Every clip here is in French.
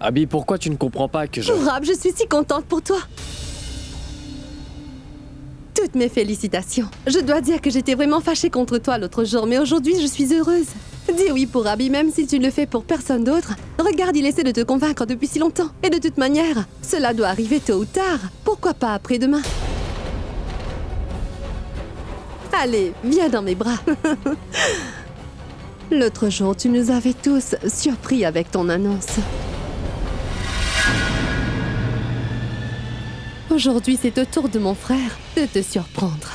Abby, pourquoi tu ne comprends pas que je... Purab, je suis si contente pour toi. Toutes mes félicitations. Je dois dire que j'étais vraiment fâchée contre toi l'autre jour, mais aujourd'hui, je suis heureuse. Dis oui pour Abby, même si tu ne le fais pour personne d'autre. Regarde, il essaie de te convaincre depuis si longtemps. Et de toute manière, cela doit arriver tôt ou tard. Pourquoi pas après-demain? Allez, viens dans mes bras. L'autre jour, tu nous avais tous surpris avec ton annonce. Aujourd'hui, c'est au tour de mon frère de te surprendre.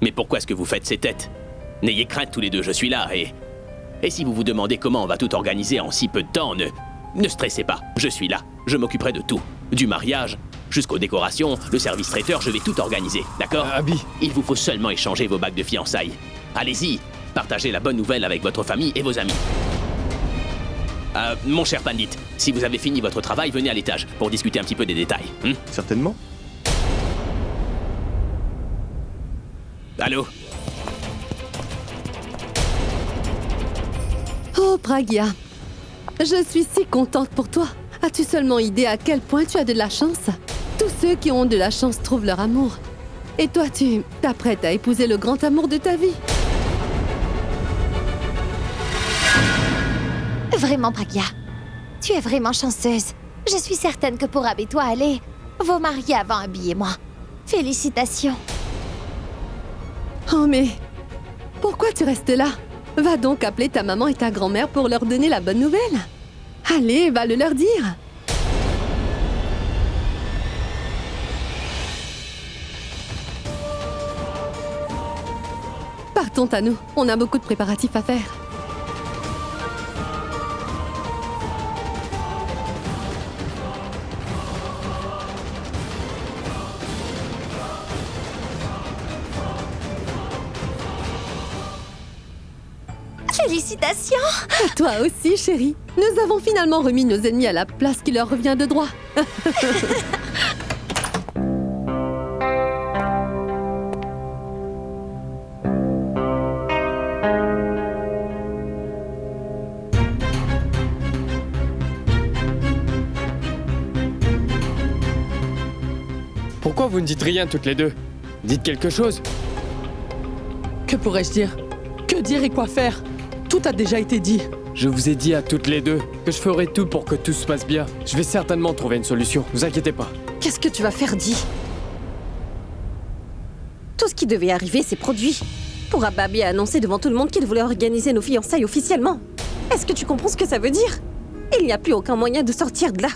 Mais pourquoi est-ce que vous faites ces têtes? N'ayez crainte tous les deux, je suis là Et si vous vous demandez comment on va tout organiser en si peu de temps, ne stressez pas, je suis là. Je m'occuperai de tout. Du mariage jusqu'aux décorations, le service traiteur, je vais tout organiser, d'accord? Abby. Il vous faut seulement échanger vos bagues de fiançailles. Allez-y, partagez la bonne nouvelle avec votre famille et vos amis. Mon cher Pandit, si vous avez fini votre travail, venez à l'étage pour discuter un petit peu des détails. Certainement. Allô? Oh, Pragya, je suis si contente pour toi. As-tu seulement idée à quel point tu as de la chance? Tous ceux qui ont de la chance trouvent leur amour. Et toi, tu t'apprêtes à épouser le grand amour de ta vie. Vraiment, Pragya, tu es vraiment chanceuse. Je suis certaine que Purab et toi allez vous marier avant Abby et moi. Félicitations. Oh, mais pourquoi tu restes là? Va donc appeler ta maman et ta grand-mère pour leur donner la bonne nouvelle. Allez, va le leur dire. Partons, Tanu. On a beaucoup de préparatifs à faire. Félicitations! Et toi aussi, chérie. Nous avons finalement remis nos ennemis à la place qui leur revient de droit. Pourquoi vous ne dites rien toutes les deux? Dites quelque chose. Que pourrais-je dire? Que dire et quoi faire? Tout a déjà été dit. Je vous ai dit à toutes les deux que je ferai tout pour que tout se passe bien. Je vais certainement trouver une solution, vous inquiétez pas. Qu'est-ce que tu vas faire, Di? Tout ce qui devait arriver s'est produit. Purab a annoncé devant tout le monde qu'il voulait organiser nos fiançailles officiellement. Est-ce que tu comprends ce que ça veut dire? Il n'y a plus aucun moyen de sortir de là.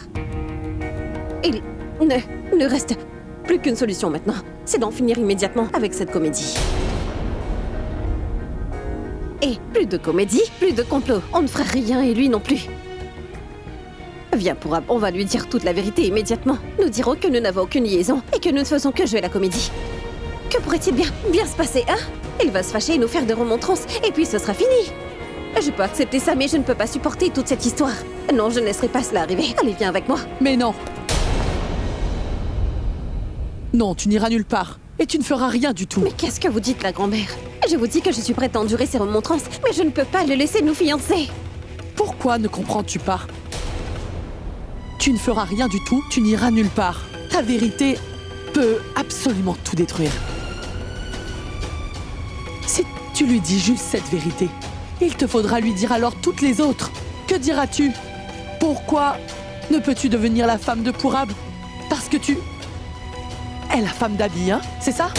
Il ne reste plus qu'une solution maintenant. C'est d'en finir immédiatement avec cette comédie. Et plus de comédie, plus de complot. On ne fera rien et lui non plus. Viens, Purab, on va lui dire toute la vérité immédiatement. Nous dirons que nous n'avons aucune liaison et que nous ne faisons que jouer la comédie. Que pourrait-il bien se passer, hein? Il va se fâcher et nous faire des remontrances, et puis ce sera fini. Je peux accepter ça, mais je ne peux pas supporter toute cette histoire. Non, je ne laisserai pas cela arriver. Allez, viens avec moi. Mais non. Non, tu n'iras nulle part. Et tu ne feras rien du tout. Mais qu'est-ce que vous dites, la grand-mère? Je vous dis que je suis prête à endurer ces remontrances, mais je ne peux pas le laisser nous fiancer. Pourquoi ne comprends-tu pas? Tu ne feras rien du tout, tu n'iras nulle part. Ta vérité peut absolument tout détruire. Si tu lui dis juste cette vérité, il te faudra lui dire alors toutes les autres. Que diras-tu? Pourquoi ne peux-tu devenir la femme de Purab? Parce que tu es la femme d'Abby, hein? C'est ça?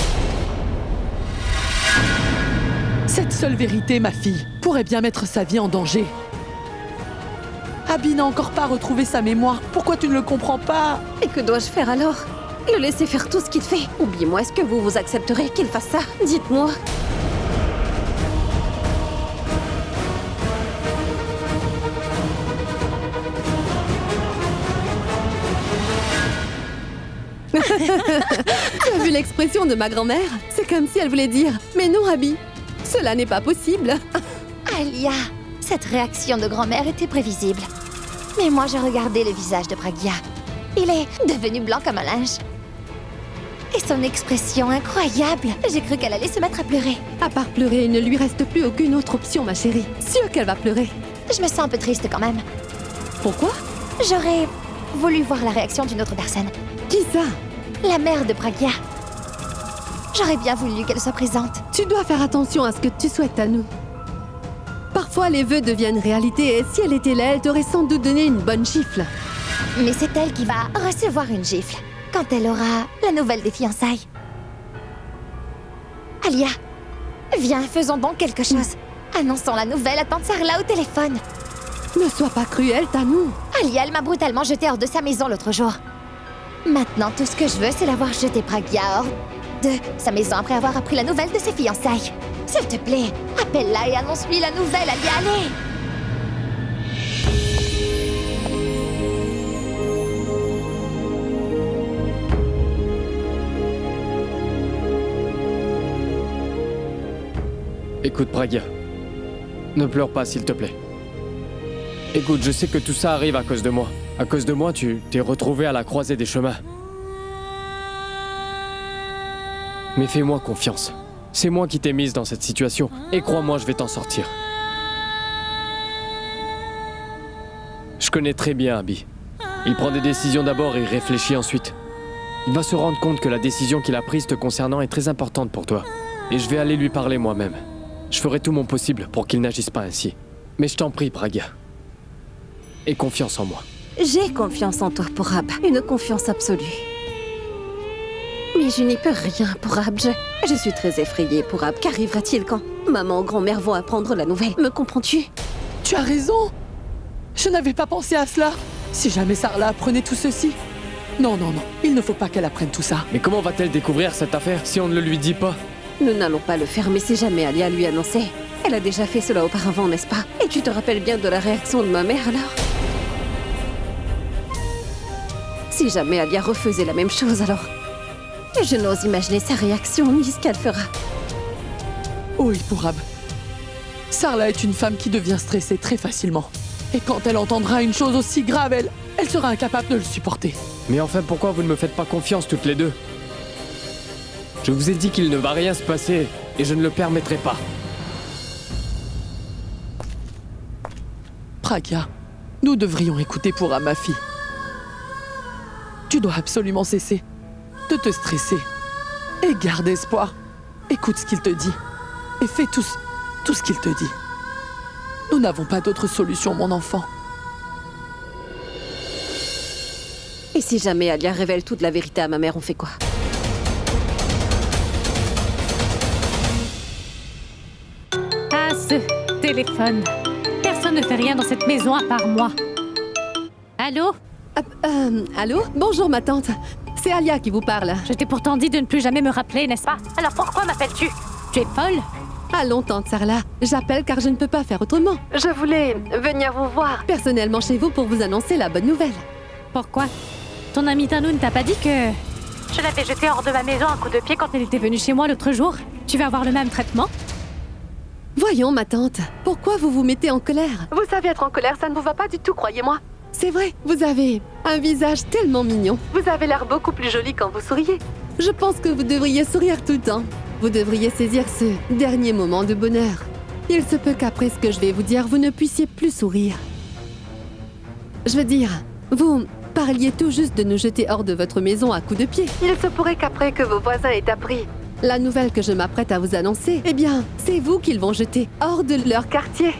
Cette seule vérité, ma fille, pourrait bien mettre sa vie en danger. Abby n'a encore pas retrouvé sa mémoire. Pourquoi tu ne le comprends pas? Et que dois-je faire alors? Le laisser faire tout ce qu'il fait? Oubliez-moi, est-ce que vous accepterez qu'il fasse ça? Dites-moi. Tu as vu l'expression de ma grand-mère? C'est comme si elle voulait dire « Mais non, Abby, cela n'est pas possible !» Alia, cette réaction de grand-mère était prévisible. Mais moi, je regardais le visage de Pragya. Il est devenu blanc comme un linge. Et son expression incroyable. J'ai cru qu'elle allait se mettre à pleurer. À part pleurer, il ne lui reste plus aucune autre option, ma chérie. Sûre qu'elle va pleurer. Je me sens un peu triste quand même. Pourquoi? J'aurais voulu voir la réaction d'une autre personne. Qui ça? La mère de Pragya. J'aurais bien voulu qu'elle soit présente. Tu dois faire attention à ce que tu souhaites à nous. Parfois, les vœux deviennent réalité et si elle était là, elle t'aurait sans doute donné une bonne gifle. Mais c'est elle qui va recevoir une gifle quand elle aura la nouvelle des fiançailles. Alia, viens, faisons donc quelque chose. Annonçons la nouvelle à tante Sarla au téléphone. Ne sois pas cruelle, Tanou. Alia, elle m'a brutalement jetée hors de sa maison l'autre jour. Maintenant, tout ce que je veux, c'est la voir jeter Pragya hors de sa maison après avoir appris la nouvelle de ses fiançailles. S'il te plaît, appelle-la et annonce-lui la nouvelle, Alia, allez! Écoute, Pragya. Ne pleure pas, s'il te plaît. Écoute, je sais que tout ça arrive à cause de moi. À cause de moi, tu t'es retrouvé à la croisée des chemins. Mais fais-moi confiance. C'est moi qui t'ai mise dans cette situation. Et crois-moi, je vais t'en sortir. Je connais très bien Abby. Il prend des décisions d'abord et il réfléchit ensuite. Il va se rendre compte que la décision qu'il a prise te concernant est très importante pour toi. Et je vais aller lui parler moi-même. Je ferai tout mon possible pour qu'il n'agisse pas ainsi. Mais je t'en prie, Pragya. Aie confiance en moi. J'ai confiance en toi, Pourab. Une confiance absolue. Mais je n'y peux rien, Pourab. Je suis très effrayée, Pourab. Qu'arrivera-t-il quand maman ou grand-mère vont apprendre la nouvelle? Me comprends-tu? Tu as raison. Je n'avais pas pensé à cela. Si jamais Sarla apprenait tout ceci. Non, non, non. Il ne faut pas qu'elle apprenne tout ça. Mais comment va-t-elle découvrir cette affaire si on ne le lui dit pas? Nous n'allons pas le faire, mais si jamais Alia lui annonçait. Elle a déjà fait cela auparavant, n'est-ce pas? Et tu te rappelles bien de la réaction de ma mère, alors? Si jamais Alia refaisait la même chose, alors... Je n'ose imaginer sa réaction, ni ce qu'elle fera. Oui, Pourab. Sarla est une femme qui devient stressée très facilement. Et quand elle entendra une chose aussi grave, elle sera incapable de le supporter. Mais enfin, pourquoi vous ne me faites pas confiance toutes les deux? Je vous ai dit qu'il ne va rien se passer, et je ne le permettrai pas. Pragya, nous devrions écouter Pourab, ma fille. Tu dois absolument cesser de te stresser. Et garde espoir. Écoute ce qu'il te dit. Et fais tout ce qu'il te dit. Nous n'avons pas d'autre solution, mon enfant. Et si jamais Alia révèle toute la vérité à ma mère, on fait quoi? Ah, ce téléphone. Personne ne fait rien dans cette maison à part moi. Allô? Allô? Bonjour, ma tante. C'est Alia qui vous parle. Je t'ai pourtant dit de ne plus jamais me rappeler, n'est-ce pas? Alors pourquoi m'appelles-tu? Tu es folle? Allons, tante Sarla. J'appelle car je ne peux pas faire autrement. Je voulais venir vous voir personnellement chez vous pour vous annoncer la bonne nouvelle. Pourquoi? Ton ami Tanou ne t'a pas dit que... Je l'avais jeté hors de ma maison un coup de pied quand elle était venue chez moi l'autre jour? Tu vas avoir le même traitement? Voyons, ma tante. Pourquoi vous vous mettez en colère? Vous savez, être en colère, ça ne vous va pas du tout, croyez-moi. C'est vrai, vous avez un visage tellement mignon. Vous avez l'air beaucoup plus jolie quand vous souriez. Je pense que vous devriez sourire tout le temps. Vous devriez saisir ce dernier moment de bonheur. Il se peut qu'après ce que je vais vous dire, vous ne puissiez plus sourire. Je veux dire, vous parliez tout juste de nous jeter hors de votre maison à coups de pied. Il se pourrait qu'après que vos voisins aient appris la nouvelle que je m'apprête à vous annoncer, eh bien, c'est vous qu'ils vont jeter hors de leur quartier.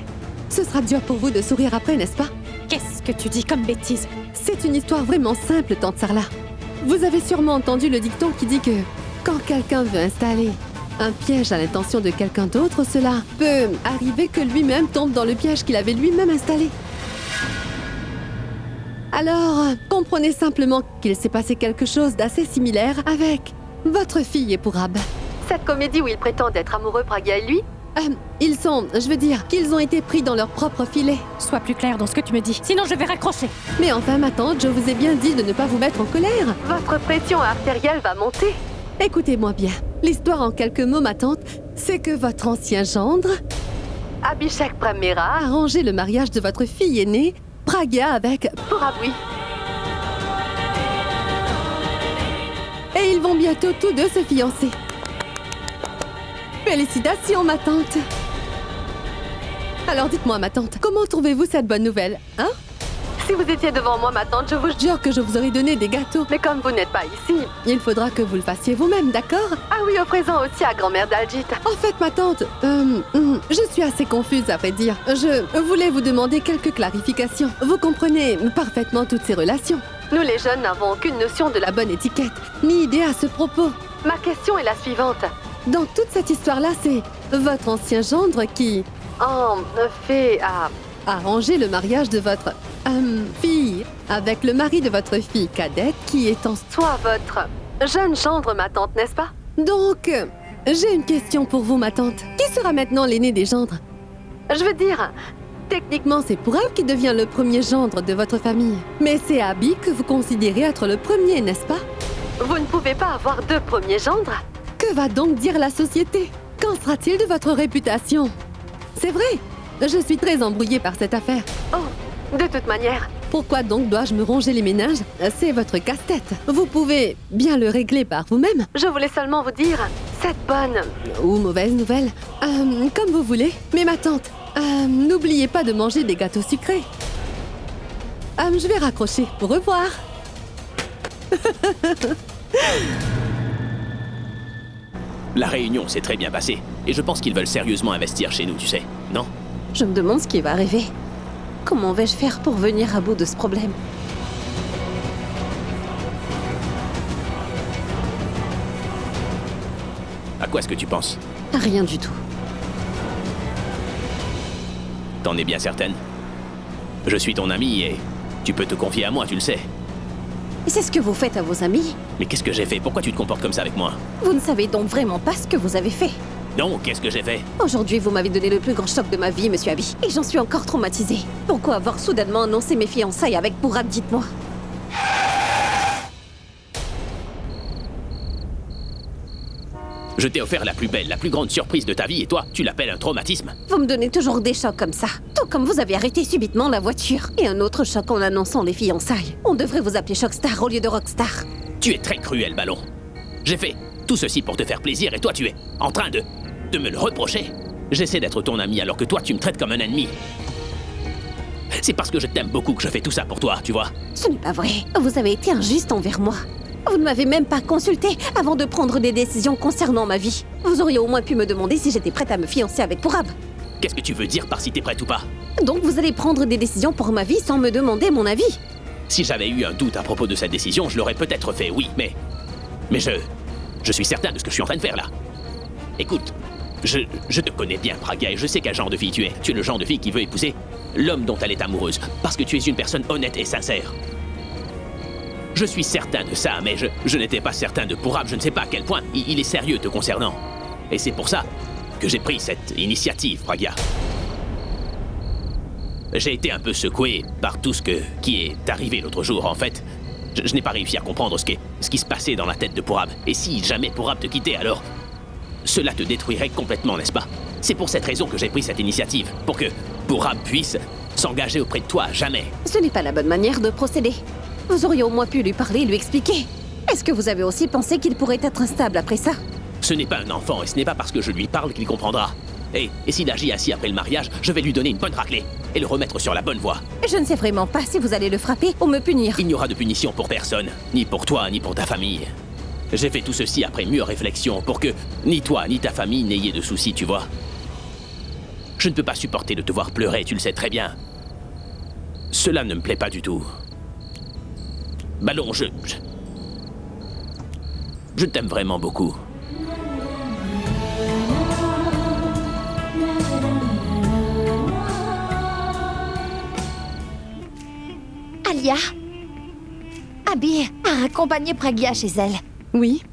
Ce sera dur pour vous de sourire après, n'est-ce pas? Qu'est-ce que tu dis comme bêtise? C'est une histoire vraiment simple, tante Sarla. Vous avez sûrement entendu le dicton qui dit que quand quelqu'un veut installer un piège à l'intention de quelqu'un d'autre, cela peut arriver que lui-même tombe dans le piège qu'il avait lui-même installé. Alors, comprenez simplement qu'il s'est passé quelque chose d'assez similaire avec votre fille et Pourab. Cette comédie où ils prétendent être amoureux, Pragya et lui, je veux dire, qu'ils ont été pris dans leur propre filet. Sois plus clair dans ce que tu me dis, sinon je vais raccrocher. Mais enfin, ma tante, je vous ai bien dit de ne pas vous mettre en colère. Votre pression artérielle va monter. Écoutez-moi bien. L'histoire en quelques mots, ma tante, c'est que votre ancien gendre, Abhishek Pramera, a arrangé le mariage de votre fille aînée, Pragya, avec Pourab. Et il vont bientôt tous deux se fiancer. Félicitations, ma tante. Alors dites-moi, ma tante, comment trouvez-vous cette bonne nouvelle, hein? Si vous étiez devant moi, ma tante, je vous jure que je vous aurais donné des gâteaux. Mais comme vous n'êtes pas ici, il faudra que vous le fassiez vous-même, d'accord? Ah oui, offrez-en aussi à grand-mère Daljit. En fait, ma tante, je suis assez confuse, à vrai dire. Je voulais vous demander quelques clarifications. Vous comprenez parfaitement toutes ces relations. Nous, les jeunes, n'avons aucune notion de la bonne étiquette, ni idée à ce propos. Ma question est la suivante. Dans toute cette histoire-là, c'est votre ancien gendre qui, fait arranger le mariage de votre fille avec le mari de votre fille cadette qui est en soi votre jeune gendre, ma tante, n'est-ce pas? Donc, j'ai une question pour vous, ma tante. Qui sera maintenant l'aîné des gendres? Je veux dire, techniquement, c'est Purab qui devient le premier gendre de votre famille. Mais c'est Abby que vous considérez être le premier, n'est-ce pas? Vous ne pouvez pas avoir deux premiers gendres? Que va donc dire la société? Qu'en sera-t-il de votre réputation? C'est vrai, je suis très embrouillée par cette affaire. Oh, de toute manière, pourquoi donc dois-je me ronger les méninges? C'est votre casse-tête. Vous pouvez bien le régler par vous-même. Je voulais seulement vous dire cette bonne ou mauvaise nouvelle, comme vous voulez. Mais ma tante, n'oubliez pas de manger des gâteaux sucrés. Je vais raccrocher. Au revoir. La réunion s'est très bien passée, et je pense qu'ils veulent sérieusement investir chez nous, tu sais, non? Je me demande ce qui va arriver. Comment vais-je faire pour venir à bout de ce problème? À quoi est-ce que tu penses? Rien du tout. T'en es bien certaine? Je suis ton ami et tu peux te confier à moi, tu le sais. Et c'est ce que vous faites à vos amis? Mais qu'est-ce que j'ai fait? Pourquoi tu te comportes comme ça avec moi? Vous ne savez donc vraiment pas ce que vous avez fait. Non, qu'est-ce que j'ai fait? Aujourd'hui, vous m'avez donné le plus grand choc de ma vie, monsieur Abby. Et j'en suis encore traumatisée. Pourquoi avoir soudainement annoncé mes fiançailles avec Purab, dites-moi? Je t'ai offert la plus belle, la plus grande surprise de ta vie et toi, tu l'appelles un traumatisme? Vous me donnez toujours des chocs comme ça. Tout comme vous avez arrêté subitement la voiture. Et un autre choc en annonçant les fiançailles. On devrait vous appeler Chocstar au lieu de Rockstar. Tu es très cruel, Ballon. J'ai fait tout ceci pour te faire plaisir et toi tu es en train de me le reprocher. J'essaie d'être ton ami alors que toi tu me traites comme un ennemi. C'est parce que je t'aime beaucoup que je fais tout ça pour toi, tu vois. Ce n'est pas vrai. Vous avez été injuste envers moi. Vous ne m'avez même pas consulté avant de prendre des décisions concernant ma vie. Vous auriez au moins pu me demander si j'étais prête à me fiancer avec Purab. Qu'est-ce que tu veux dire par si t'es prête ou pas? Donc vous allez prendre des décisions pour ma vie sans me demander mon avis? Si j'avais eu un doute à propos de cette décision, je l'aurais peut-être fait, oui, mais je suis certain de ce que je suis en train de faire là. Écoute, je te connais bien, Pragya, et je sais quel genre de fille tu es. Tu es le genre de fille qui veut épouser l'homme dont elle est amoureuse, parce que tu es une personne honnête et sincère. Je suis certain de ça, mais je n'étais pas certain de Purab. Je ne sais pas à quel point il est sérieux te concernant. Et c'est pour ça que j'ai pris cette initiative, Pragya. J'ai été un peu secoué par tout ce qui est arrivé l'autre jour, en fait. Je n'ai pas réussi à comprendre ce qui se passait dans la tête de Purab. Et si jamais Purab te quittait, alors cela te détruirait complètement, n'est-ce pas? C'est pour cette raison que j'ai pris cette initiative, pour que Purab puisse s'engager auprès de toi à jamais. Ce n'est pas la bonne manière de procéder. Vous auriez au moins pu lui parler, lui expliquer. Est-ce que vous avez aussi pensé qu'il pourrait être instable après ça? Ce n'est pas un enfant, et ce n'est pas parce que je lui parle qu'il comprendra. Et s'il agit ainsi après le mariage, je vais lui donner une bonne raclée et le remettre sur la bonne voie. Je ne sais vraiment pas si vous allez le frapper ou me punir. Il n'y aura de punition pour personne, ni pour toi, ni pour ta famille. J'ai fait tout ceci après mûre réflexion pour que ni toi, ni ta famille n'ayez de soucis, tu vois. Je ne peux pas supporter de te voir pleurer, tu le sais très bien. Cela ne me plaît pas du tout. Ballon, je t'aime vraiment beaucoup. Alia, Abby a accompagné Pragya chez elle. Oui.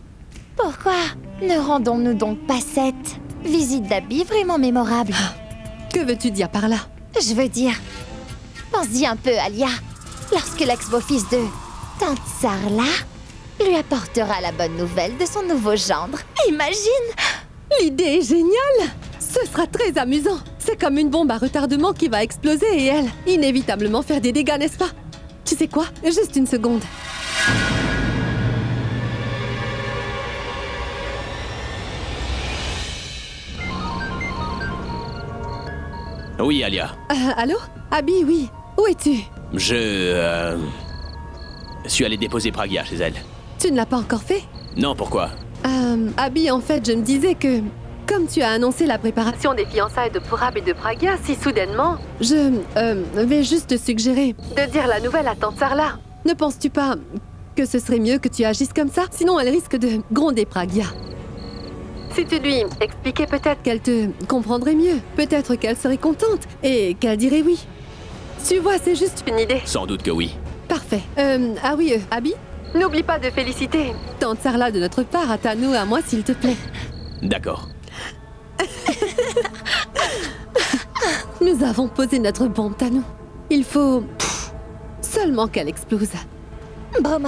Pourquoi ne rendons-nous donc pas cette visite d'Abby vraiment mémorable? Que veux-tu dire par là? Je veux dire, pense-y un peu, Alia. Lorsque l'ex-beau-fils de Tante Sarla lui apportera la bonne nouvelle de son nouveau gendre. Imagine! L'idée est géniale! Ce sera très amusant. C'est comme une bombe à retardement qui va exploser et elle, inévitablement faire des dégâts, n'est-ce pas? Tu sais quoi? Juste une seconde. Oui, Alia. Allô? Abby, oui. Où es-tu? Je suis allé déposer Pragya chez elle. Tu ne l'as pas encore fait? Non, pourquoi? Abby, en fait, je me disais que... Comme tu as annoncé la préparation des fiançailles de Purab et de Pragya si soudainement, je vais juste te suggérer de dire la nouvelle à tante Sarla. Ne penses-tu pas que ce serait mieux que tu agisses comme ça? Sinon, elle risque de gronder Pragya. Si tu lui expliquais, peut-être qu'elle te comprendrait mieux. Peut-être qu'elle serait contente et qu'elle dirait oui. Tu vois, c'est juste une idée. Sans doute que oui. Parfait. Ah oui, Abby, n'oublie pas de féliciter tante Sarla de notre part à Tano et à moi, s'il te plaît. D'accord. Nous avons posé notre bombe, Tano. Il faut seulement qu'elle explose. Boum.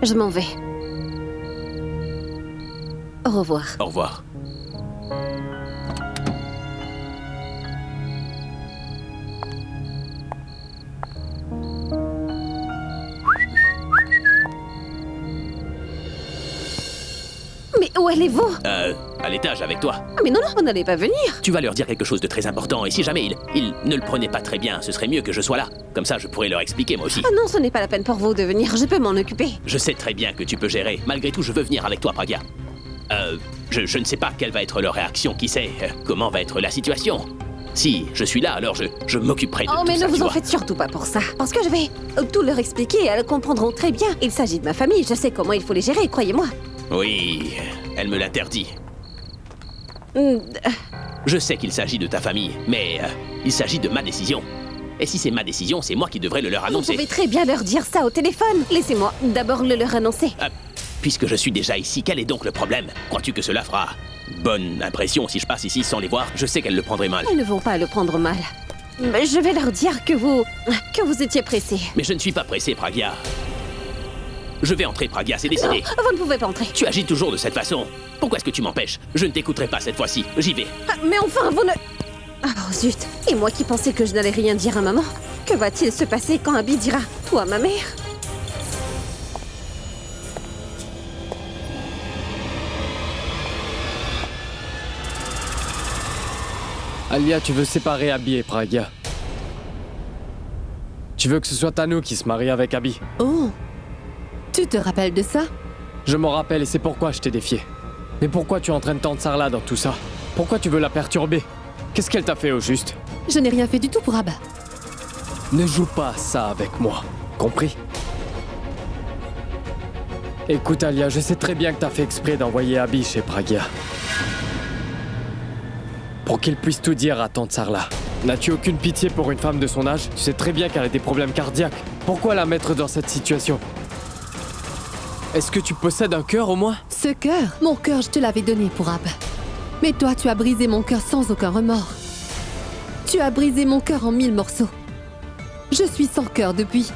Je m'en vais. Au revoir. Au revoir. Mais où allez-vous? À l'étage avec toi. Ah, mais non, vous n'allez pas venir. Tu vas leur dire quelque chose de très important et si jamais ils ne le prenaient pas très bien, ce serait mieux que je sois là. Comme ça, je pourrais leur expliquer moi aussi. Ah non, ce n'est pas la peine pour vous de venir, je peux m'en occuper. Je sais très bien que tu peux gérer. Malgré tout, je veux venir avec toi, Pragya. Je ne sais pas quelle va être leur réaction, qui sait comment va être la situation. Si je suis là, alors je m'occuperai de Oh, tout mais ça, ne vous tu en vois. faites surtout pas pour ça. Parce que je vais tout leur expliquer, elles comprendront très bien. Il s'agit de ma famille, je sais comment il faut les gérer, croyez-moi. Oui, elle me l'interdit. Hmm, Je sais qu'il s'agit de ta famille, mais il s'agit de ma décision. Et si c'est ma décision, c'est moi qui devrais le leur Vous annoncer. pouvez très bien leur dire ça au téléphone. Laissez-moi d'abord le leur annoncer. Puisque je suis déjà ici, quel est donc le problème? Crois-tu que cela fera bonne impression si je passe ici sans les voir? Je sais qu'elles le prendraient mal. Elles ne vont pas le prendre mal. Mais je vais leur dire que vous étiez pressé. Mais je ne suis pas pressé, Pragya. Je vais entrer, Pragya, c'est décidé. Vous ne pouvez pas entrer. Tu agis toujours de cette façon. Pourquoi est-ce que tu m'empêches? Je ne t'écouterai pas cette fois-ci. J'y vais. Ah, mais enfin, vous ne... Oh zut. Et moi qui pensais que je n'allais rien dire à maman. Que va-t-il se passer quand Abby dira « Toi, ma mère ?» Alia, tu veux séparer Abby et Pragya. Tu veux que ce soit Tano qui se marie avec Abby. Oh. Tu te rappelles de ça? Je m'en rappelle et c'est pourquoi je t'ai défié. Mais pourquoi tu entraînes tante Sarla dans tout ça? Pourquoi tu veux la perturber? Qu'est-ce qu'elle t'a fait au juste? Je n'ai rien fait du tout pour Abba. Ne joue pas à ça avec moi, compris? Écoute Alia, je sais très bien que t'as fait exprès d'envoyer Abby chez Pragya. Pour qu'il puisse tout dire à tante Sarla. N'as-tu aucune pitié pour une femme de son âge? Tu sais très bien qu'elle a des problèmes cardiaques. Pourquoi la mettre dans cette situation? Est-ce que tu possèdes un cœur au moins? Ce cœur, mon cœur, je te l'avais donné pour Abba. Mais toi, tu as brisé mon cœur sans aucun remords. Tu as brisé mon cœur en 1000 morceaux. Je suis sans cœur depuis.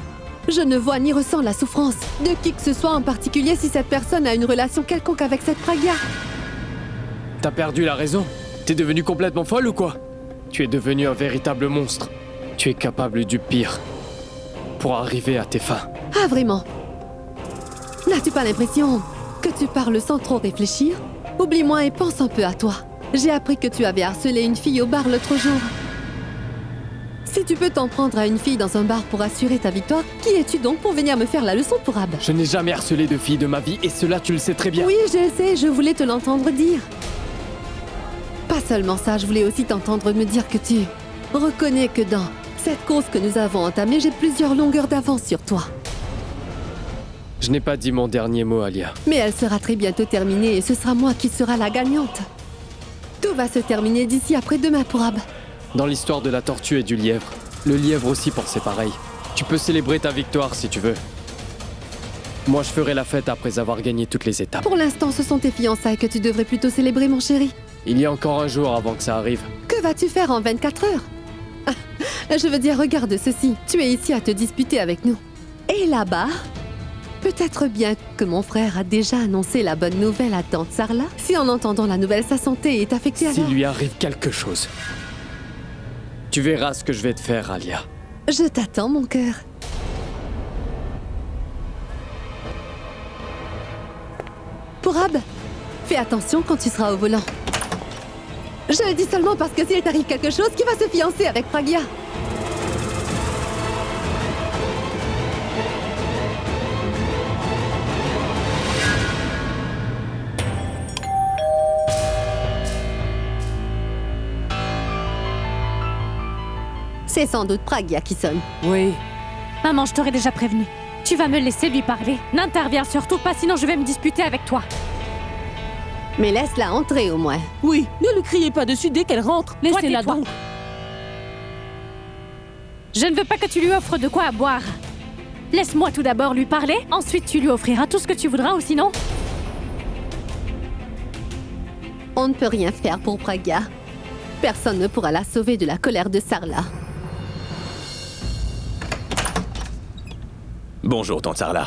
Je ne vois ni ressens la souffrance de qui que ce soit, en particulier si cette personne a une relation quelconque avec cette Pragya. T'as perdu la raison? T'es devenue complètement folle ou quoi? Tu es devenu un véritable monstre. Tu es capable du pire pour arriver à tes fins. Ah, vraiment? N'as-tu pas l'impression que tu parles sans trop réfléchir? Oublie-moi et pense un peu à toi. J'ai appris que tu avais harcelé une fille au bar l'autre jour. Si tu peux t'en prendre à une fille dans un bar pour assurer ta victoire, qui es-tu donc pour venir me faire la leçon pour Ab? Je n'ai jamais harcelé de fille de ma vie et cela tu le sais très bien. Oui, je le sais, je voulais te l'entendre dire. Pas seulement ça, je voulais aussi t'entendre me dire que tu reconnais que dans cette course que nous avons entamée, j'ai plusieurs longueurs d'avance sur toi. Je n'ai pas dit mon dernier mot, Alia. Mais elle sera très bientôt terminée et ce sera moi qui sera la gagnante. Tout va se terminer d'ici après-demain pour Ab. Dans l'histoire de la tortue et du lièvre, le lièvre aussi pensait pareil. Tu peux célébrer ta victoire si tu veux. Moi, je ferai la fête après avoir gagné toutes les étapes. Pour l'instant, ce sont tes fiançailles que tu devrais plutôt célébrer, mon chéri. Il y a encore un jour avant que ça arrive. Que vas-tu faire en 24 heures? Je veux dire, regarde ceci. Tu es ici à te disputer avec nous. Et là-bas, Peut-être bien que mon frère a déjà annoncé la bonne nouvelle à tante Sarla. Si en entendant la nouvelle, sa santé est affectée, S'il alors... lui arrive quelque chose, tu verras ce que je vais te faire, Alia. Je t'attends, mon cœur. Pourab, fais attention quand tu seras au volant. Je le dis seulement parce que s'il t'arrive quelque chose, qui va se fiancer avec Pragya? C'est sans doute Pragya qui sonne. Oui. Maman, je t'aurais déjà prévenu. Tu vas me laisser lui parler. N'interviens surtout pas, sinon je vais me disputer avec toi. Mais laisse-la entrer au moins. Oui, ne lui criez pas dessus dès qu'elle rentre. Laissez-la tais-toi. donc. Je ne veux pas que tu lui offres de quoi à boire. Laisse-moi tout d'abord lui parler, ensuite tu lui offriras tout ce que tu voudras ou sinon... On ne peut rien faire pour Pragya. Personne ne pourra la sauver de la colère de Sarla. Bonjour, tante Sarla.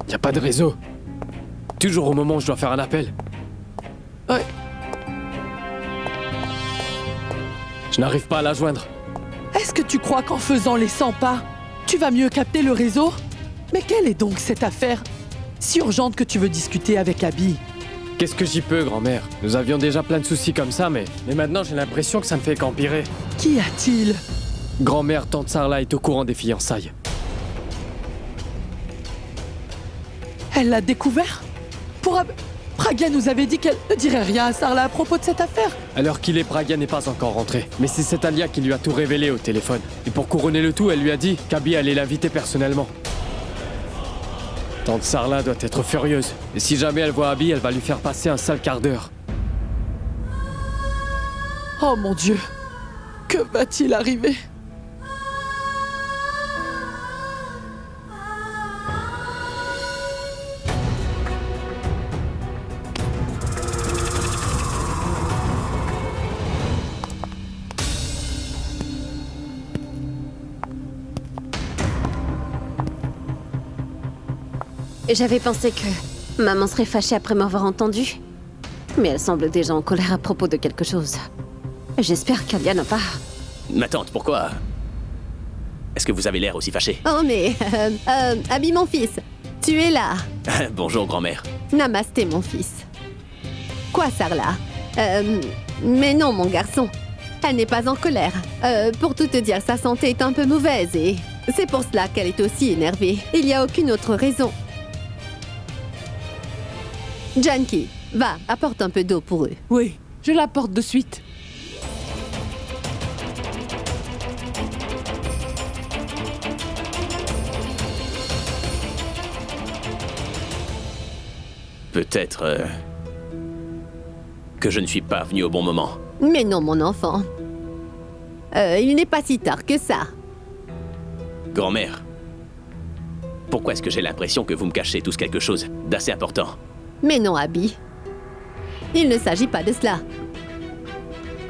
Y a pas de réseau. Toujours au moment où je dois faire un appel. Ouais. Je n'arrive pas à la joindre. Est-ce que tu crois qu'en faisant les 100 pas, tu vas mieux capter le réseau? Mais quelle est donc cette affaire si urgente que tu veux discuter avec Abby? Qu'est-ce que j'y peux, grand-mère? Nous avions déjà plein de soucis comme ça, mais maintenant j'ai l'impression que ça ne fait qu'empirer. Qu'y a-t-il? Grand-mère, tante Sarla est au courant des fiançailles. Elle l'a découvert? Pragya nous avait dit qu'elle ne dirait rien à Sarla à propos de cette affaire. À l'heure qu'il est, Pragya n'est pas encore rentrée. Mais c'est cette Alia qui lui a tout révélé au téléphone. Et pour couronner le tout, elle lui a dit qu'Abby allait l'inviter personnellement. Tante Sarla doit être furieuse. Et si jamais elle voit Abby, elle va lui faire passer un sale quart d'heure. Oh mon Dieu, que va-t-il arriver? J'avais pensé que maman serait fâchée après m'avoir entendue. Mais elle semble déjà en colère à propos de quelque chose. J'espère qu'Alia n'a pas... Ma tante, pourquoi? Est-ce que vous avez l'air aussi fâché? Oh mais... Abby mon fils, tu es là. Bonjour, grand-mère. Namasté mon fils. Quoi Sarla? Mais non mon garçon. Elle n'est pas en colère. Pour tout te dire, sa santé est un peu mauvaise et... C'est pour cela qu'elle est aussi énervée. Il n'y a aucune autre raison. Janky, va, apporte un peu d'eau pour eux. Oui, je l'apporte de suite. Peut-être que je ne suis pas venu au bon moment. Mais non, mon enfant. Il n'est pas si tard que ça. Grand-mère, pourquoi est-ce que j'ai l'impression que vous me cachez tous quelque chose d'assez important? Mais non, Abby. Il ne s'agit pas de cela.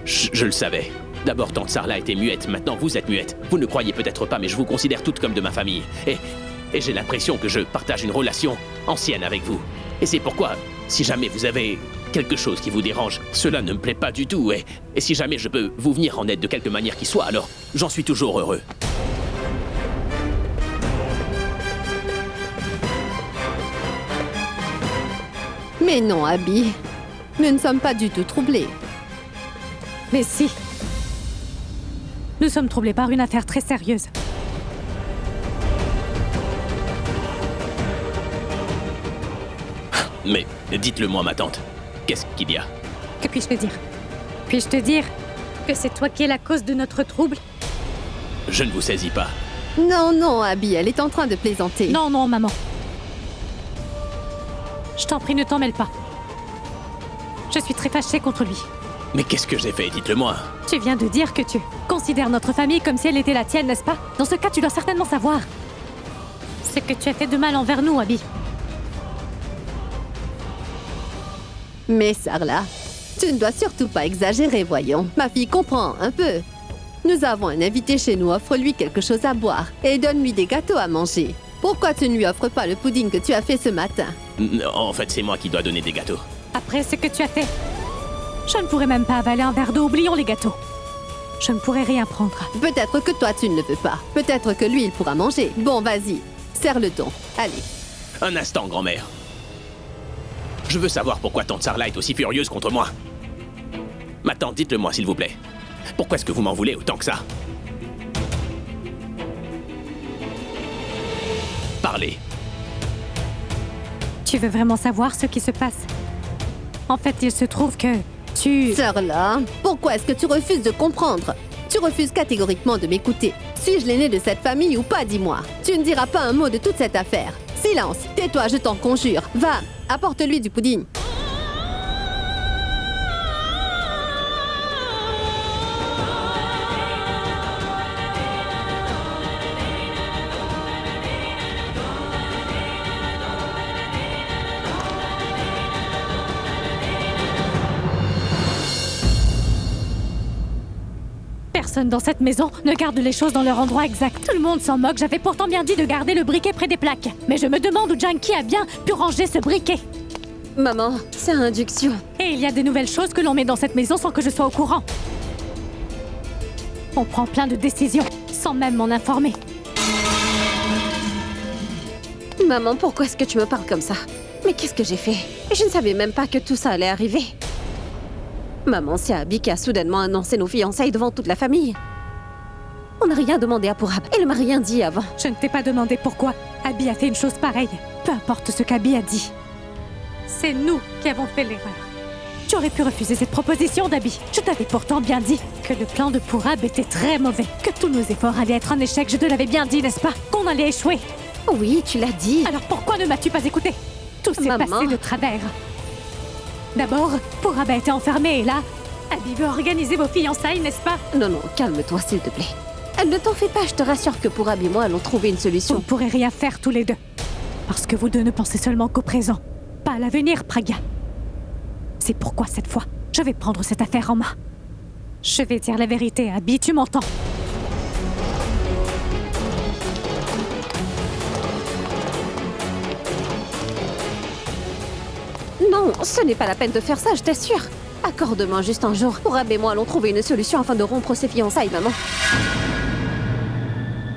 Je le savais. D'abord, tante Sarla était muette, maintenant vous êtes muette. Vous ne croyez peut-être pas, mais je vous considère toutes comme de ma famille. Et j'ai l'impression que je partage une relation ancienne avec vous. Et c'est pourquoi, si jamais vous avez quelque chose qui vous dérange, cela ne me plaît pas du tout. Et si jamais je peux vous venir en aide de quelque manière qui soit, alors j'en suis toujours heureux. Mais non, Abby. Nous ne sommes pas du tout troublés. Mais si. Nous sommes troublés par une affaire très sérieuse. Mais dites-le moi, ma tante. Qu'est-ce qu'il y a? Que puis-je te dire? Puis-je te dire que c'est toi qui es la cause de notre trouble? Je ne vous saisis pas. Non, non, Abby, elle est en train de plaisanter. Non, non, maman. Je t'en prie, ne t'en mêle pas. Je suis très fâchée contre lui. Mais qu'est-ce que j'ai fait? Dites-le-moi. Tu viens de dire que tu considères notre famille comme si elle était la tienne, n'est-ce pas? Dans ce cas, tu dois certainement savoir ce que tu as fait de mal envers nous, Abby. Mais Sarla, tu ne dois surtout pas exagérer, voyons. Ma fille comprend un peu. Nous avons un invité chez nous, offre-lui quelque chose à boire et donne-lui des gâteaux à manger. Pourquoi tu ne lui offres pas le pudding que tu as fait ce matin? En fait, c'est moi qui dois donner des gâteaux. Après ce que tu as fait, je ne pourrais même pas avaler un verre d'eau, oublions les gâteaux. Je ne pourrais rien prendre. Peut-être que toi, tu ne le peux pas. Peut-être que lui, il pourra manger. Bon, vas-y, serre le ton. Allez. Un instant, grand-mère. Je veux savoir pourquoi tante Sarla est aussi furieuse contre moi. Ma tante, dites-le-moi, s'il vous plaît. Pourquoi est-ce que vous m'en voulez autant que ça? Parlez. Tu veux vraiment savoir ce qui se passe? En fait, il se trouve que tu... Sarla, pourquoi est-ce que tu refuses de comprendre? Tu refuses catégoriquement de m'écouter. Suis-je l'aîné de cette famille ou pas, dis-moi? Tu ne diras pas un mot de toute cette affaire. Silence, tais-toi, je t'en conjure. Va, apporte-lui du pudding. Personne dans cette maison ne garde les choses dans leur endroit exact. Tout le monde s'en moque, j'avais pourtant bien dit de garder le briquet près des plaques. Mais je me demande où Janky a bien pu ranger ce briquet. Maman, c'est induction. Et il y a des nouvelles choses que l'on met dans cette maison sans que je sois au courant. On prend plein de décisions, sans même m'en informer. Maman, pourquoi est-ce que tu me parles comme ça? Mais qu'est-ce que j'ai fait? Je ne savais même pas que tout ça allait arriver. Maman, c'est Abby qui a soudainement annoncé nos fiançailles devant toute la famille. On n'a rien demandé à Purab. Elle m'a rien dit avant. Je ne t'ai pas demandé pourquoi Abby a fait une chose pareille. Peu importe ce qu'Abby a dit. C'est nous qui avons fait l'erreur. Tu aurais pu refuser cette proposition d'Abby. Je t'avais pourtant bien dit que le plan de Purab était très mauvais. Que tous nos efforts allaient être un échec. Je te l'avais bien dit, n'est-ce pas? Qu'on allait échouer. Oui, tu l'as dit. Alors pourquoi ne m'as-tu pas écouté? Tout s'est passé de travers. D'abord, Purab a été enfermé et là, Abby veut organiser vos fiançailles, n'est-ce pas? Non, calme-toi, s'il te plaît. Ne t'en fais pas, je te rassure que Purab et moi allons trouver une Vous solution. ne pourrez rien faire tous les deux. Parce que vous deux ne pensez seulement qu'au présent, pas à l'avenir, Pragya. C'est pourquoi cette fois, je vais prendre cette affaire en main. Je vais dire la vérité à Abby, tu m'entends? Non, ce n'est pas la peine de faire ça, je t'assure. Accorde-moi juste un jour. Purab et moi allons trouver une solution afin de rompre ces fiançailles, maman.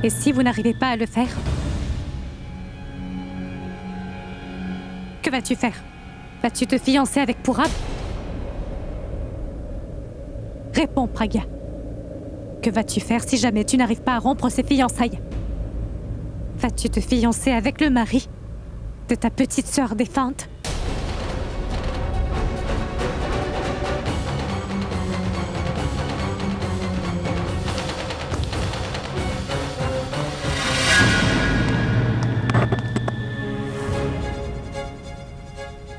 Et si vous n'arrivez pas à le faire? Que vas-tu faire? Vas-tu te fiancer avec Purab? Réponds, Pragya. Que vas-tu faire si jamais tu n'arrives pas à rompre ces fiançailles? Vas-tu te fiancer avec le mari de ta petite sœur défunte?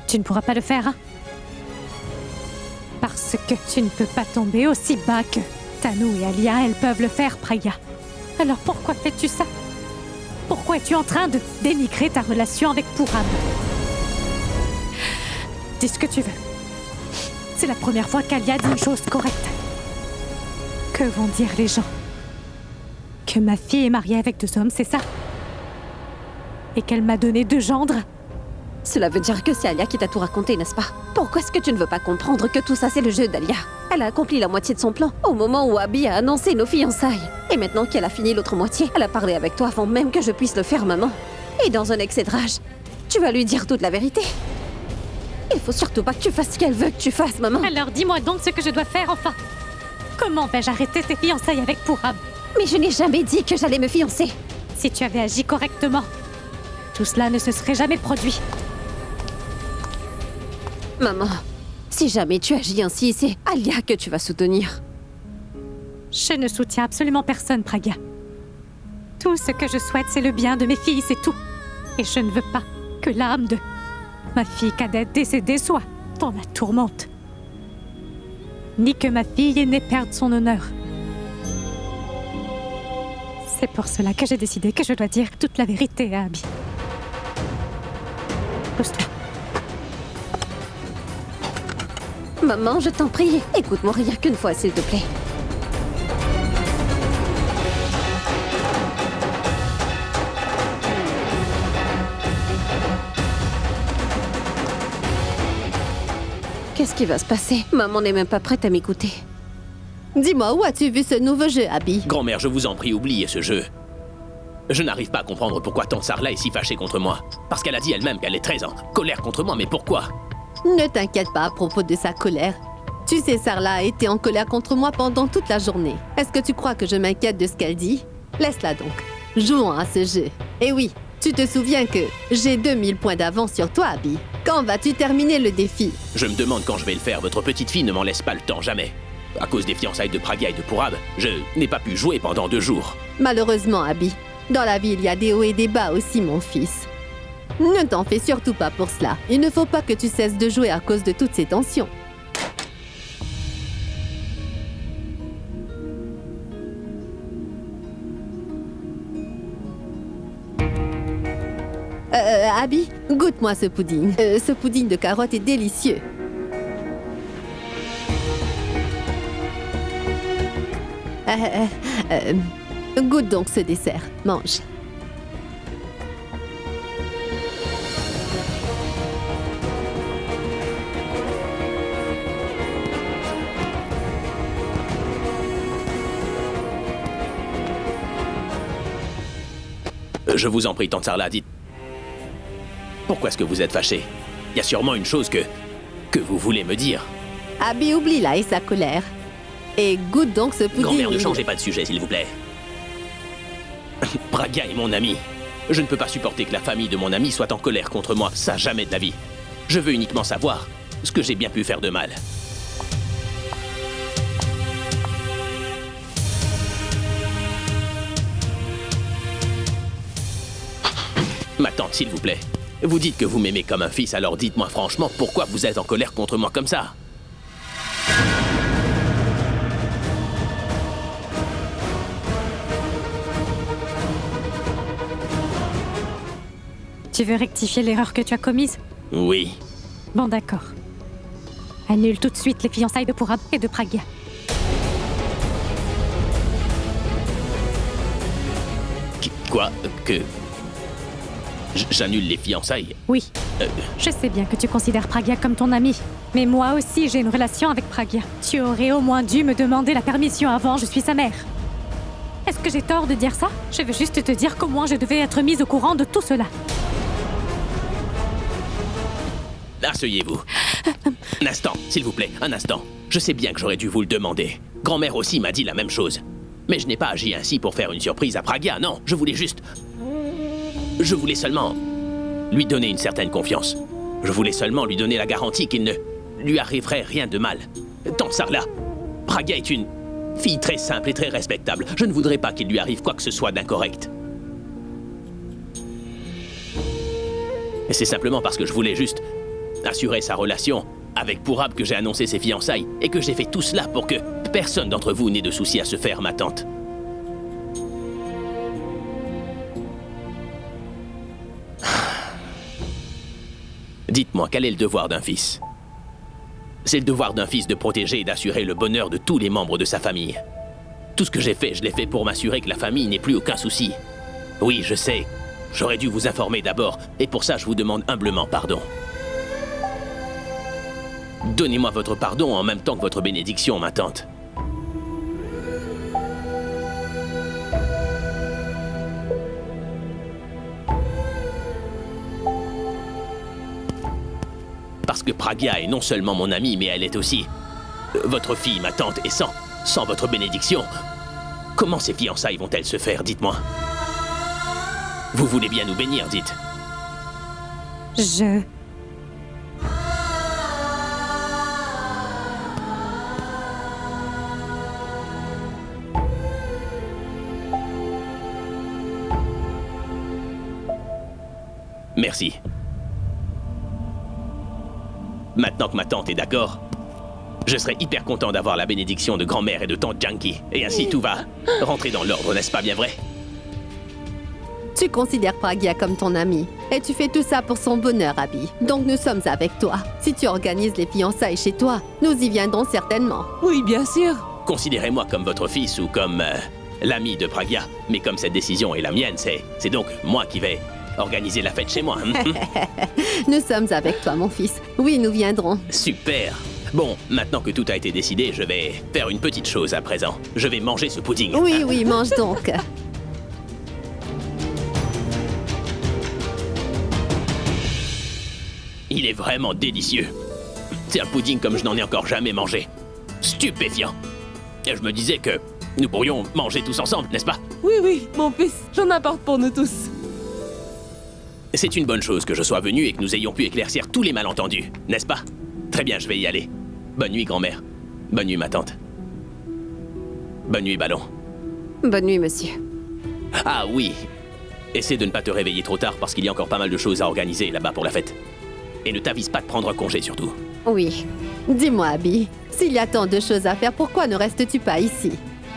Tu ne pourras pas le faire, hein? Parce que tu ne peux pas tomber aussi bas que Tanu et Alia, elles peuvent le faire, Pragya. Alors pourquoi fais-tu ça? Pourquoi es-tu en train de dénigrer ta relation avec Purab? Dis ce que tu veux. C'est la première fois qu'Alia dit une chose correcte. Que vont dire les gens? Que ma fille est mariée avec 2 hommes, c'est ça? Et qu'elle m'a donné 2 gendres? Cela veut dire que c'est Alia qui t'a tout raconté, n'est-ce pas? Pourquoi est-ce que tu ne veux pas comprendre que tout ça c'est le jeu d'Alia? Elle a accompli la moitié de son plan au moment où Abby a annoncé nos fiançailles. Et maintenant qu'elle a fini l'autre moitié, elle a parlé avec toi avant même que je puisse le faire, maman. Et dans un excès de rage, tu vas lui dire toute la vérité. Il faut surtout pas que tu fasses ce qu'elle veut que tu fasses, maman. Alors dis-moi donc ce que je dois faire, enfin. Comment vais-je arrêter tes fiançailles avec Purab? Mais je n'ai jamais dit que j'allais me fiancer. Si tu avais agi correctement, tout cela ne se serait jamais produit. Maman, si jamais tu agis ainsi, c'est Alia que tu vas soutenir. Je ne soutiens absolument personne, Pragya. Tout ce que je souhaite, c'est le bien de mes filles, c'est tout. Et je ne veux pas que l'âme de ma fille cadette décédée soit dans la tourmente. ni que ma fille n'ait perdre son honneur. C'est pour cela que j'ai décidé que je dois dire toute la vérité à Abby. Pose-toi. Maman, je t'en prie, écoute-moi rien qu'une fois, s'il te plaît. Qu'est-ce qui va se passer? Maman n'est même pas prête à m'écouter. Dis-moi, où as-tu vu ce nouveau jeu, Abby? Grand-mère, je vous en prie, oubliez ce jeu. Je n'arrive pas à comprendre pourquoi tante Sarla est si fâchée contre moi. Parce qu'elle a dit elle-même qu'elle est très en colère contre moi, mais pourquoi? Ne t'inquiète pas à propos de sa colère. Tu sais, Sarla a été en colère contre moi pendant toute la journée. Est-ce que tu crois que je m'inquiète de ce qu'elle dit? Laisse-la donc. Jouons à ce jeu. Et oui, tu te souviens que j'ai 2000 points d'avance sur toi, Abby. Quand vas-tu terminer le défi? Je me demande quand je vais le faire. Votre petite fille ne m'en laisse pas le temps, jamais. À cause des fiançailles de Pragia et de Purab, je n'ai pas pu jouer pendant 2 jours. Malheureusement, Abby, dans la vie, il y a des hauts et des bas aussi, mon fils. Ne t'en fais surtout pas pour cela. Il ne faut pas que tu cesses de jouer à cause de toutes ces tensions. Abby, goûte-moi ce pudding. Ce pudding de carottes est délicieux. Goûte donc ce dessert. Mange. Je vous en prie, tante Sarla, dites... Pourquoi est-ce que vous êtes fâchée? Il y a sûrement une chose que vous voulez me dire. Abby, oublie-la et sa colère. Et goûte donc ce pudding. Grand-mère, ne changez pas de sujet, s'il vous plaît. Pragia est mon ami. Je ne peux pas supporter que la famille de mon ami soit en colère contre moi. Ça, jamais de la vie. Je veux uniquement savoir ce que j'ai bien pu faire de mal. Ma tante, s'il vous plaît. Vous dites que vous m'aimez comme un fils, alors dites-moi franchement pourquoi vous êtes en colère contre moi comme ça. Tu veux rectifier l'erreur que tu as commise? Oui. Bon, d'accord. Annule tout de suite les fiançailles de Purab et de Pragia. Quoi? Que... J'annule les fiançailles? Oui. Je sais bien que tu considères Pragia comme ton ami. Mais moi aussi, j'ai une relation avec Pragia. Tu aurais au moins dû me demander la permission avant, je suis sa mère. Est-ce que j'ai tort de dire ça? Je veux juste te dire qu'au moins je devais être mise au courant de tout cela. Asseyez-vous. Un instant, s'il vous plaît, un instant. Je sais bien que j'aurais dû vous le demander. Grand-mère aussi m'a dit la même chose. Mais je n'ai pas agi ainsi pour faire une surprise à Pragia, non. Je voulais seulement lui donner une certaine confiance. Je voulais seulement lui donner la garantie qu'il ne lui arriverait rien de mal. Tante Sarla, Pragia est une fille très simple et très respectable. Je ne voudrais pas qu'il lui arrive quoi que ce soit d'incorrect. Et c'est simplement parce que je voulais juste assurer sa relation avec Purab que j'ai annoncé ses fiançailles et que j'ai fait tout cela pour que personne d'entre vous n'ait de soucis à se faire, ma tante. Dites-moi, quel est le devoir d'un fils? C'est le devoir d'un fils de protéger et d'assurer le bonheur de tous les membres de sa famille. Tout ce que j'ai fait, je l'ai fait pour m'assurer que la famille n'ait plus aucun souci. Oui, je sais, j'aurais dû vous informer d'abord, et pour ça je vous demande humblement pardon. Donnez-moi votre pardon en même temps que votre bénédiction, ma tante. Parce que Pragia est non seulement mon amie, mais elle est aussi votre fille, ma tante, et sans votre bénédiction, comment ces fiançailles vont-elles se faire, dites-moi? Vous voulez bien nous bénir, dites. Je... Merci. Maintenant que ma tante est d'accord, Je serais hyper content d'avoir la bénédiction de grand-mère et de tante Junkie. Et ainsi tout va rentrer dans l'ordre, n'est-ce pas bien vrai? Tu considères Pragya comme ton ami. Et tu fais tout ça pour son bonheur, Abby. Donc nous sommes avec toi. Si tu organises les fiançailles chez toi, nous y viendrons certainement. Oui, bien sûr. Considérez-moi comme votre fils ou comme l'ami de Pragya. Mais comme cette décision est la mienne, c'est donc moi qui vais organiser la fête chez moi. Nous sommes avec toi, mon fils. Oui, nous viendrons. Super. Bon, maintenant que tout a été décidé, je vais faire une petite chose à présent. Je vais manger ce pudding. Oui, oui, mange donc. Il est vraiment délicieux. C'est un pudding comme je n'en ai encore jamais mangé. Stupéfiant. Et je me disais que nous pourrions manger tous ensemble, n'est-ce pas? Oui, oui, mon fils, j'en apporte pour nous tous. C'est une bonne chose que je sois venu et que nous ayons pu éclaircir tous les malentendus, n'est-ce pas? Très bien, je vais y aller. Bonne nuit, grand-mère. Bonne nuit, ma tante. Bonne nuit, Ballon. Bonne nuit, monsieur. Ah oui. Essaie de ne pas te réveiller trop tard parce qu'il y a encore pas mal de choses à organiser là-bas pour la fête. Et ne t'avise pas de prendre congé surtout. Oui. Dis-moi, Abby, s'il y a tant de choses à faire, pourquoi ne restes-tu pas ici?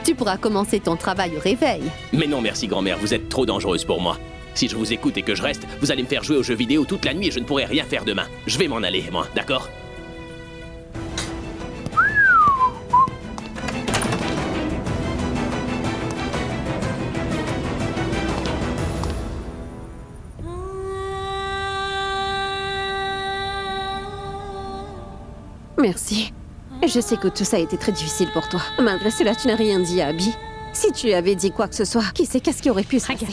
Tu pourras commencer ton travail au réveil. Mais non, merci, grand-mère, vous êtes trop dangereuse pour moi. Si je vous écoute et que je reste, vous allez me faire jouer aux jeux vidéo toute la nuit et je ne pourrai rien faire demain. Je vais m'en aller, moi, d'accord? Merci. Je sais que tout ça a été très difficile pour toi. Malgré cela, tu n'as rien dit à Abby. Si tu avais dit quoi que ce soit, qui sait qu'est-ce qui aurait pu se passer?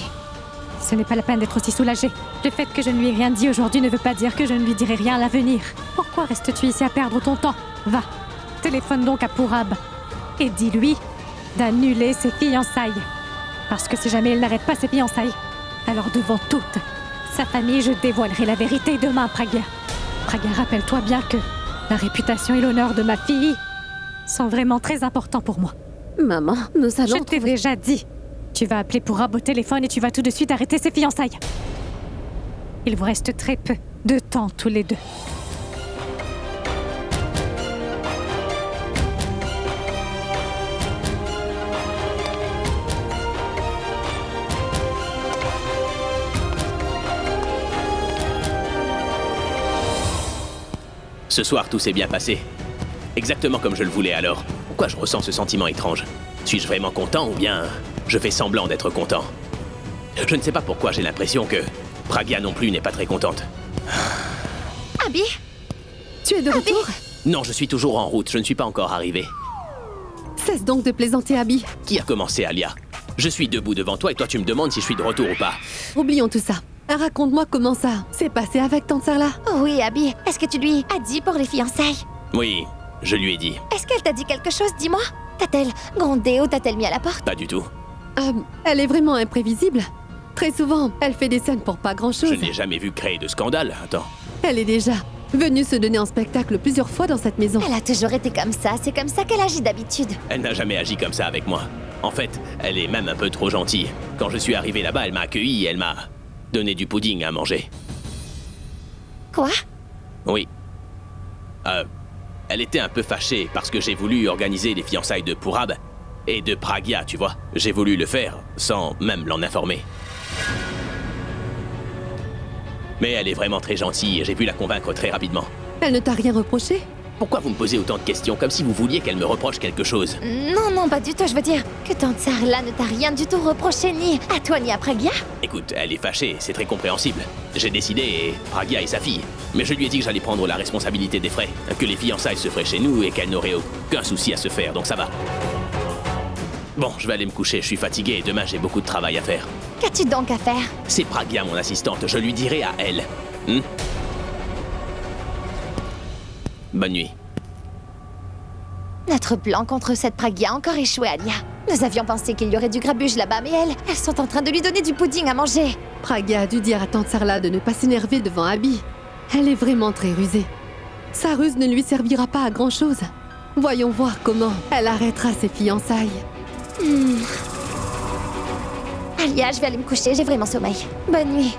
Ce n'est pas la peine d'être aussi soulagée. Le fait que je ne lui ai rien dit aujourd'hui ne veut pas dire que je ne lui dirai rien à l'avenir. Pourquoi restes-tu ici à perdre ton temps? Va, téléphone donc à Purab et dis-lui d'annuler ses fiançailles. Parce que si jamais il n'arrête pas ses fiançailles, alors devant toute sa famille, je dévoilerai la vérité demain, Pragya. Pragya, rappelle-toi bien que la réputation et l'honneur de ma fille sont vraiment très importants pour moi. Maman, nous allons... Je t'ai déjà dit. Tu vas appeler Purab au téléphone et tu vas tout de suite arrêter ses fiançailles. Il vous reste très peu de temps tous les deux. Ce soir, tout s'est bien passé. Exactement comme je le voulais alors. Pourquoi je ressens ce sentiment étrange? Suis-je vraiment content ou bien je fais semblant d'être content? Je ne sais pas pourquoi j'ai l'impression que Pragya non plus n'est pas très contente. Abby? Tu es de retour? Non, je suis toujours en route, je ne suis pas encore arrivé. Cesse donc de plaisanter, Abby. Qui a commencé, Alia? Je suis debout devant toi et toi tu me demandes si je suis de retour ou pas. Oublions tout ça. Raconte-moi comment ça s'est passé avec tante Sarla. Oh oui, Abby. Est-ce que tu lui as dit pour les fiançailles? Oui, je lui ai dit. Est-ce qu'elle t'a dit quelque chose? Dis-moi. T'a-t-elle grondé ou t'a-t-elle mis à la porte? Pas du tout. Elle est vraiment imprévisible. Très souvent, elle fait des scènes pour pas grand-chose. Je n'ai jamais vu créer de scandale. Attends. Elle est déjà venue se donner en spectacle plusieurs fois dans cette maison. Elle a toujours été comme ça. C'est comme ça qu'elle agit d'habitude. Elle n'a jamais agi comme ça avec moi. En fait, elle est même un peu trop gentille. Quand je suis arrivé là-bas, elle m'a accueilli et elle m'a donné du pudding à manger. Quoi? Oui. Elle était un peu fâchée parce que j'ai voulu organiser les fiançailles de Purab et de Pragya, tu vois. J'ai voulu le faire sans même l'en informer. Mais elle est vraiment très gentille et j'ai pu la convaincre très rapidement. Elle ne t'a rien reproché? Pourquoi vous me posez autant de questions comme si vous vouliez qu'elle me reproche quelque chose? Non, non, pas du tout. Je veux dire que tante Sarla ne t'a rien du tout reproché, ni à toi ni à Pragya. Écoute, elle est fâchée, c'est très compréhensible. J'ai décidé, et Pragya est sa fille. Mais je lui ai dit que j'allais prendre la responsabilité des frais, que les fiançailles se feraient chez nous et qu'elle n'aurait aucun souci à se faire, donc ça va. Bon, je vais aller me coucher, je suis fatigué et demain j'ai beaucoup de travail à faire. Qu'as-tu donc à faire? C'est Pragya, mon assistante, je lui dirai à elle. Bonne nuit. Notre plan contre cette Pragya a encore échoué, Alia. Nous avions pensé qu'il y aurait du grabuge là-bas, mais elles sont en train de lui donner du pudding à manger. Pragya a dû dire à tante Sarla de ne pas s'énerver devant Abby. Elle est vraiment très rusée. Sa ruse ne lui servira pas à grand-chose. Voyons voir comment elle arrêtera ses fiançailles. Alia, je vais aller me coucher, j'ai vraiment sommeil. Bonne nuit.